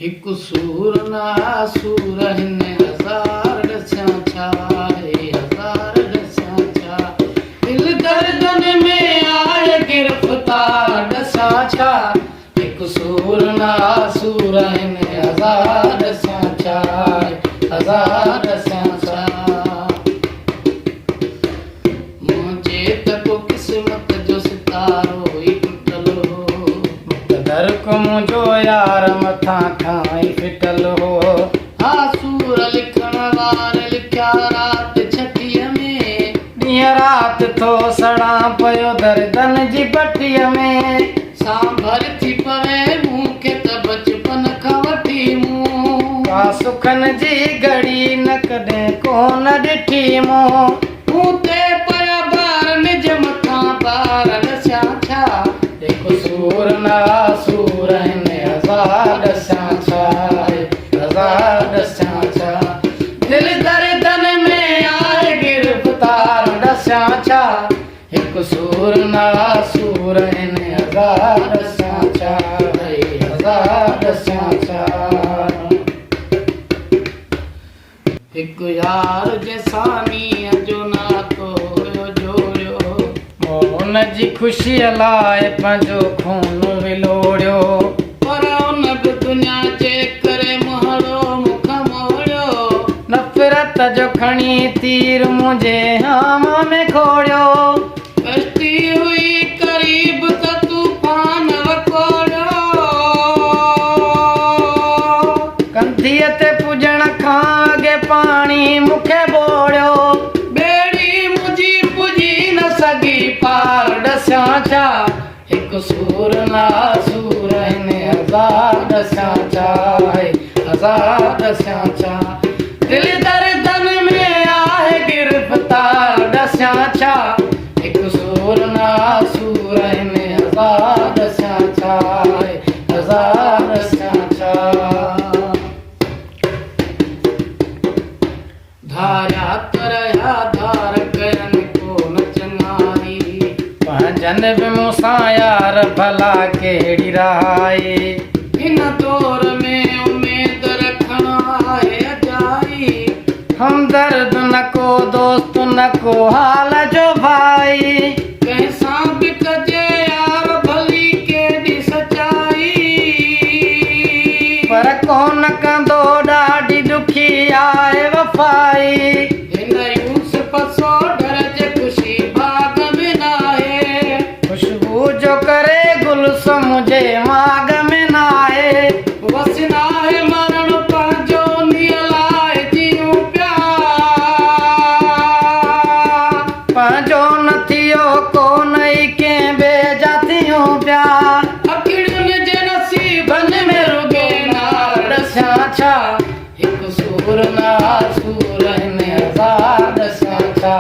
हिकु सूर ना सूर हिन हज़ार ॾसियां छा हज़ार ॾसियां छा दिल गर्दन में आए गिरफ़्तार ॾसां छा हिकु सूर ना सूर हिन हज़ार ॾसियां छा हज़ार ॾसियां छा मुंहिंजे त को क़िस्मत जो सितारो ई टुटल हो दर को मुंहिंजो यार मथां खां ई फिटल हो हा सूर लिखण वारे लिखिया राति छठीअ में ॾींहं राति थो सड़ां पियो दर्दन जी भट्टीअ में सांभर थी पवे मूंखे त बचपन खां वठी मूं का सुखनि जी घड़ी न कॾहिं कोन ॾिठी मूं ते पिया ॿार निज मथां ॿार ॾसियां छा हिकु सूर ना सूर हिन हज़ार ॾसियां छा हज़ार ॾसियां छा दिल दर्दन में आए गिरफ़्तार ॾसियां छा हिकु सूर ना सूर हिन हज़ार ॾसियां छा हज़ार ॾसियां छा हिकु यार जैसानीअ जो नातो हुयो जोड़ियो हुन जी ख़ुशीअ लाइ पंहिंजो खून विलोड़ियो पर उन बि दुनिया जे करे मुहरो मुख मोड़ियो नफ़रत जो खणी तीर मुंहिंजे हाम में खोड़ियो कश्ती हुई क़रीब त तूफ़ान वकोड़ियो कंधीअ ते पुॼण खां अॻे पाणी मूंखे ॿोड़ियो ॿेड़ी मुंहिंजी पुॼी न सघी पार ॾसियां छा हिकु सूर ना सूर हिन हज़ार ॾसियां छा हज़ार ॾसियां छा दिल दर्दन में आहे गिरफ़्तार ॾसियां छा हिकु सूर ना सूर हिन हज़ार ॾसियां छा हज़ार ॾसियां छा धारिया तरया धार कयनि कोन चङाई पंहिंजनि बि मूंसां यार भला कहिड़ी रहाई हिन दौर में उमेद रखण आहे अजाई हमदर्द न को दोस्त न को हाल जो भाई कंहिंसां बि कजे यार भली केॾी सचाई पर कोन कंदो ॾाढी ॾुखी आहे वफ़ाई हिन यूसुफ सोढर जे ख़ुशी बाग़ में नाहे ख़ुशबू जो करे गुल मुंहिंजे माग में नाहे वस नाहे मरण पंहिंजो नीअ लाइ जियूं पिया पंहिंजो न थियो कोन ई कंहिं ॿिए जा थियूं पिया अखियुनि जे नसीबनि में रुॻे नार ॾसियां छा हिकु सूर ना सूर हिन हज़ार ॾसियां छा